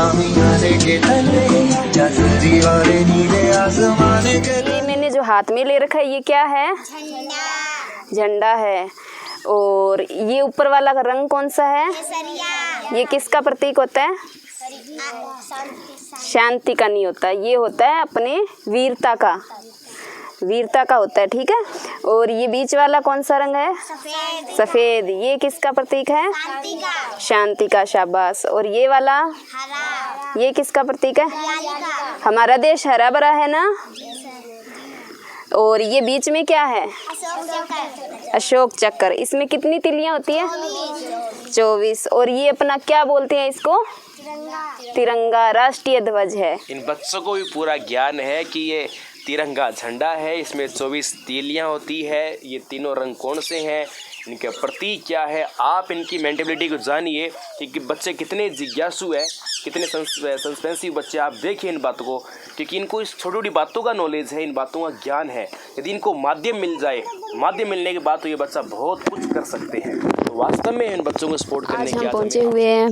सामियाने के तले या दीवारे नीले आसमाने के। ये मैंने जो हाथ में ले रखा है ये क्या है? झंडा है। और ये ऊपर वाला का रंग कौन सा है? ये किसका प्रतीक होता है? शांति का नहीं होता, ये होता है अपने वीरता का, वीरता का होता है, ठीक है। और ये बीच वाला कौन सा रंग है? सफेद। ये किसका प्रतीक है? शांति का, शाबाश। और ये वाला ये किसका प्रतीक है? हमारा देश हरा भरा है ना। और ये बीच में क्या है? अशोक चक्र। इसमें कितनी तिलियां होती है? 24। और ये अपना क्या बोलते हैं इसको? तिरंगा, राष्ट्रीय ध्वज है। इन बच्चों को भी पूरा ज्ञान है कि ये तिरंगा झंडा है, इसमें 24 तीलियां होती है, ये तीनों रंग कौन से हैं, इनके प्रतीक क्या है। आप इनकी मेंटेलिटी को जानिए कि बच्चे कितने जिज्ञासु है, कितने सस्पेंसिव बच्चे। आप देखिए इन बातों को, क्योंकि इनको इस छोटी छोटी बातों का नॉलेज है, इन बातों का ज्ञान है। यदि इनको माध्यम मिल जाए, माध्यम मिलने के बाद तो ये बच्चा बहुत कुछ कर सकते हैं। तो वास्तव में इन बच्चों को सपोर्ट करने की आज हम पहुँचे हुए हैं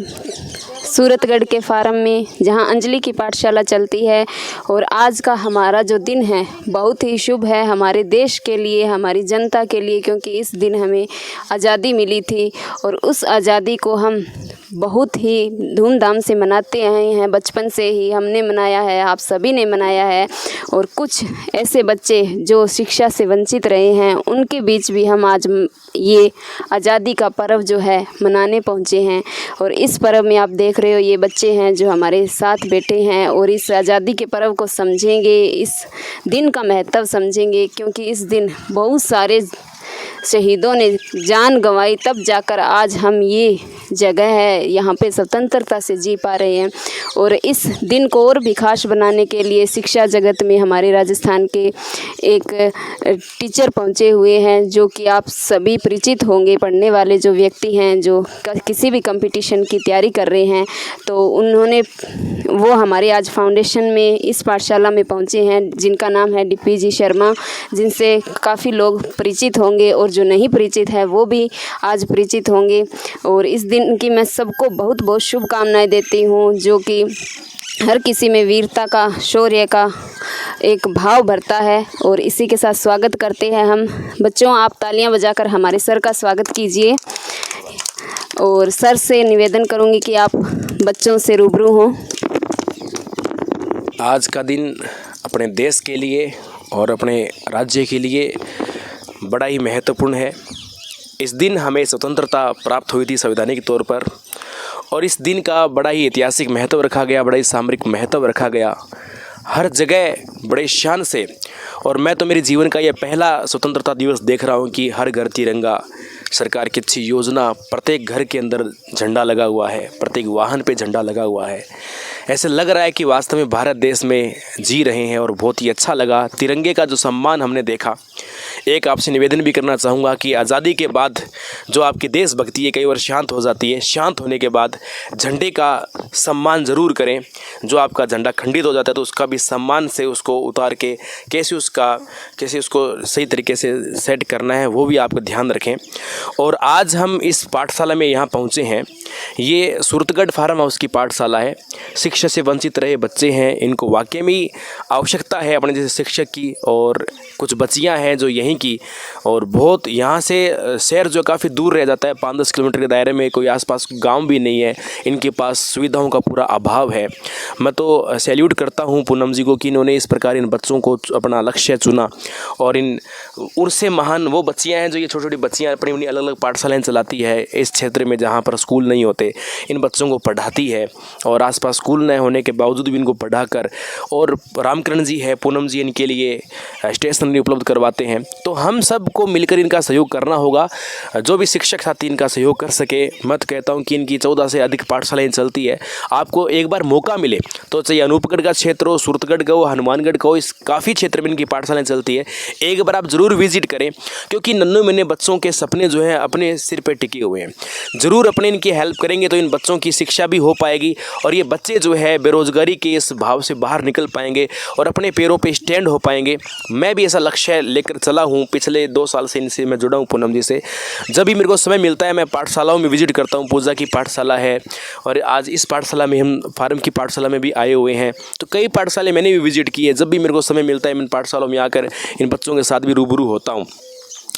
सूरतगढ़ के फार्म में, जहां अंजलि की पाठशाला चलती है। और आज का हमारा जो दिन है बहुत ही शुभ है हमारे देश के लिए, हमारी जनता के लिए, क्योंकि इस दिन हमें आज़ादी मिली थी। और उस आज़ादी को हम बहुत ही धूमधाम से मनाते आए हैं, बचपन से ही हमने मनाया है, आप सभी ने मनाया है। और कुछ ऐसे बच्चे जो शिक्षा से वंचित रहे हैं उनके बीच भी हम आज ये आज़ादी का पर्व जो है मनाने पहुँचे हैं। और इस पर्व में आप देख रहे हो ये बच्चे हैं जो हमारे साथ बैठे हैं और इस आज़ादी के पर्व को समझेंगे, इस दिन का महत्व समझेंगे, क्योंकि इस दिन बहुत सारे शहीदों ने जान गंवाई, तब जाकर आज हम ये जगह है यहाँ पे स्वतंत्रता से जी पा रहे हैं। और इस दिन को और भी खास बनाने के लिए शिक्षा जगत में हमारे राजस्थान के एक टीचर पहुँचे हुए हैं, जो कि आप सभी परिचित होंगे, पढ़ने वाले जो व्यक्ति हैं जो किसी भी कंपटीशन की तैयारी कर रहे हैं। तो उन्होंने वो हमारे आज फाउंडेशन में इस पाठशाला में पहुँचे हैं, जिनका नाम है डीपी जी शर्मा, जिनसे काफ़ी लोग परिचित होंगे और जो नहीं परिचित है वो भी आज परिचित होंगे। और इस दिन की मैं सबको बहुत बहुत शुभकामनाएं देती हूँ, जो कि हर किसी में वीरता का, शौर्य का एक भाव भरता है। और इसी के साथ स्वागत करते हैं हम। बच्चों, आप तालियां बजाकर हमारे सर का स्वागत कीजिए। और सर से निवेदन करूंगी कि आप बच्चों से रूबरू हों। आज का दिन अपने देश के लिए और अपने राज्य के लिए बड़ा ही महत्वपूर्ण है। इस दिन हमें स्वतंत्रता प्राप्त हुई थी संवैधानिक तौर पर, और इस दिन का बड़ा ही ऐतिहासिक महत्व रखा गया, बड़ा ही सामरिक महत्व रखा गया हर जगह बड़े शान से। और मैं तो मेरे जीवन का यह पहला स्वतंत्रता दिवस देख रहा हूँ कि हर घर तिरंगा, सरकार की अच्छी योजना, प्रत्येक घर के अंदर झंडा लगा हुआ है, प्रत्येक वाहन पे झंडा लगा हुआ है। ऐसे लग रहा है कि वास्तव में भारत देश में जी रहे हैं और बहुत ही अच्छा लगा। तिरंगे का जो सम्मान हमने देखा, एक आपसे निवेदन भी करना चाहूँगा कि आज़ादी के बाद जो आपकी देशभक्ति है कई बार शांत हो जाती है, शांत होने के बाद झंडे का सम्मान ज़रूर करें। जो आपका झंडा खंडित हो जाता है तो उसका भी सम्मान से उसको उतार के कैसे उसको सही तरीके से सेट करना है वो भी आपका ध्यान रखें। और आज हम इस पाठशाला में यहाँ पहुँचे हैं, ये सूरतगढ़ फार्म हाउस की पाठशाला है। शिक्षा से वंचित रहे बच्चे हैं, इनको वाकई में आवश्यकता है अपने जैसे शिक्षक की। और कुछ बच्चियां हैं जो यहीं की, और बहुत यहाँ से शहर जो काफ़ी दूर रह जाता है, 5-10 किलोमीटर के दायरे में, कोई आसपास गांव भी नहीं है, इनके पास सुविधाओं का पूरा अभाव है। मैं तो सैल्यूट करता हूँ पूनम जी को कि इन्होंने इस प्रकार इन बच्चों को अपना लक्ष्य चुना। और उनसे महान वो बच्चियाँ हैं जो ये छोटी छोटी बच्चियाँ अपनी अपनी अलग अलग पाठशालाएँ चलाती है इस क्षेत्र में जहाँ पर स्कूल नहीं होते, इन बच्चों को पढ़ाती है। और आसपास स्कूल न होने के बावजूद भी इनको पढ़ाकर, और रामकरण जी है, पूनम जी इनके लिए स्टेशनरी उपलब्ध करवाते हैं। तो हम सब को मिलकर इनका सहयोग करना होगा, जो भी शिक्षक साथी इनका सहयोग कर सके। मैं तो कहता हूँ कि इनकी 14 से अधिक पाठशालाएँ चलती है। आपको एक बार मौका मिले तो चाहे अनूपगढ़ का क्षेत्र हो, सूरतगढ़ का हो, हनुमानगढ़ का हो, इस काफ़ी क्षेत्र में इनकी पाठशालाएँ चलती है, एक बार आप ज़रूर विजिट करें, क्योंकि नन्हे मुन्ने बच्चों के सपने जो जो है अपने सिर पे टिके हुए हैं। ज़रूर अपने इनकी हेल्प करेंगे तो इन बच्चों की शिक्षा भी हो पाएगी और ये बच्चे जो है बेरोज़गारी के इस भाव से बाहर निकल पाएंगे और अपने पैरों पे स्टैंड हो पाएंगे। मैं भी ऐसा लक्ष्य लेकर चला हूँ। पिछले 2 साल से इनसे मैं जुड़ा हूँ पूनम जी से। जब भी मेरे को समय मिलता है मैं पाठशालाओं में विजिट करता हूँ। पूजा की पाठशाला है और आज इस पाठशाला में हम फार्म की पाठशाला में भी आए हुए हैं। तो कई पाठशाले मैंने भी विजिट की है। जब भी मेरे को समय मिलता है मैं इन पाठशालाओं में आकर इन बच्चों के साथ भी रूबरू होता हूँ।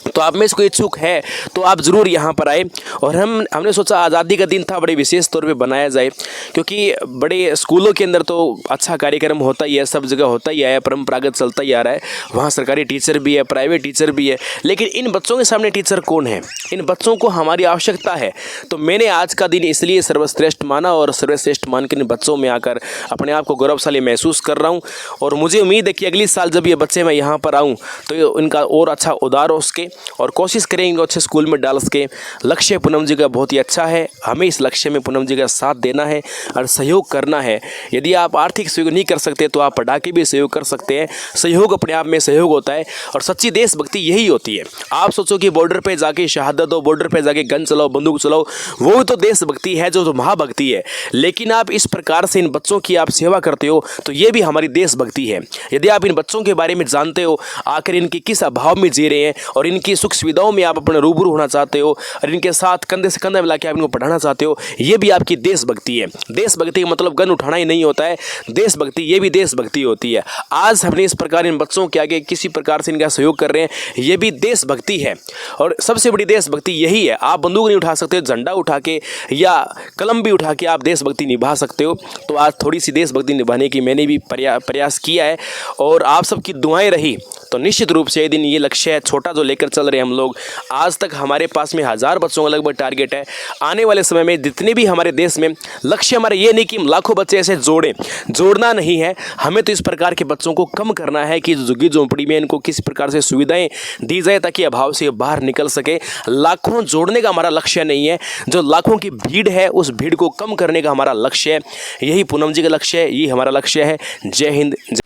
तो आप में से कोई इच्छुक है तो आप ज़रूर यहाँ पर आए। और हमने सोचा आज़ादी का दिन था, बड़े विशेष तौर पे बनाया जाए, क्योंकि बड़े स्कूलों के अंदर तो अच्छा कार्यक्रम होता ही है, सब जगह होता ही है, परंपरागत चलता ही आ रहा है। वहाँ सरकारी टीचर भी है, प्राइवेट टीचर भी है, लेकिन इन बच्चों के सामने टीचर कौन है? इन बच्चों को हमारी आवश्यकता है। तो मैंने आज का दिन इसलिए सर्वश्रेष्ठ माना और सर्वश्रेष्ठ मान के इन बच्चों में आकर अपने आप को गौरवशाली महसूस कर रहा हूँ। और मुझे उम्मीद है कि अगले साल जब ये बच्चे मैं यहाँ पर आऊँ तो इनका और अच्छा उदार हो सके और कोशिश करेंगे अच्छे स्कूल में डाल सके। लक्ष्य पूनम जी का बहुत ही अच्छा है। हमें इस लक्ष्य में पूनम जी का साथ देना है और सहयोग करना है। यदि आप आर्थिक सहयोग नहीं कर सकते तो आप पढ़ा के भी सहयोग कर सकते हैं। सहयोग अपने आप में सहयोग होता है और सच्ची देशभक्ति यही होती है। आप सोचो कि बॉर्डर पे जाके शहादत दो, बॉर्डर पे जाके गन चलाओ, बंदूक चलाओ, वो तो देशभक्ति है, जो महाभक्ति है। लेकिन आप इस प्रकार से इन बच्चों की आप सेवा करते हो तो ये भी हमारी देशभक्ति है। यदि आप इन बच्चों के बारे में जानते हो, आखिर इनके किस अभाव में जी रहे हैं और इनकी सुख सुविधाओं में आप अपने रूबरू होना चाहते हो और इनके साथ कंधे से कंधा मिला के आप इनको पढ़ाना चाहते हो, ये भी आपकी देशभक्ति है। देशभक्ति का मतलब गन उठाना ही नहीं होता है। देशभक्ति ये भी देशभक्ति होती है। आज हमने इस प्रकार इन बच्चों के आगे किसी प्रकार से इनका सहयोग कर रहे हैं, ये भी देशभक्ति है। और सबसे बड़ी देशभक्ति यही है। आप बंदूक नहीं उठा सकते, झंडा उठा के या कलम भी उठा के आप देशभक्ति निभा सकते हो। तो आज थोड़ी सी देशभक्ति निभाने की मैंने भी प्रयास किया है और आप सबकी दुआएं रही तो निश्चित रूप से ये दिन, ये लक्ष्य है छोटा जो लेकर चल रहे हैं हम लोग। आज तक हमारे पास में 1000 बच्चों का लगभग टारगेट है। आने वाले समय में जितने भी हमारे देश में लक्ष्य, हमारे ये नहीं कि हम लाखों बच्चे ऐसे जोड़ना नहीं है। हमें तो इस प्रकार के बच्चों को कम करना है कि झुग्गी झोंपड़ी में इनको किस प्रकार से सुविधाएं दी जाए ताकि अभाव से बाहर निकल सके। लाखों जोड़ने का हमारा लक्ष्य नहीं है। जो लाखों की भीड़ है उस भीड़ को कम करने का हमारा लक्ष्य है। यही पूनम जी का लक्ष्य है, यही हमारा लक्ष्य है। जय हिंद।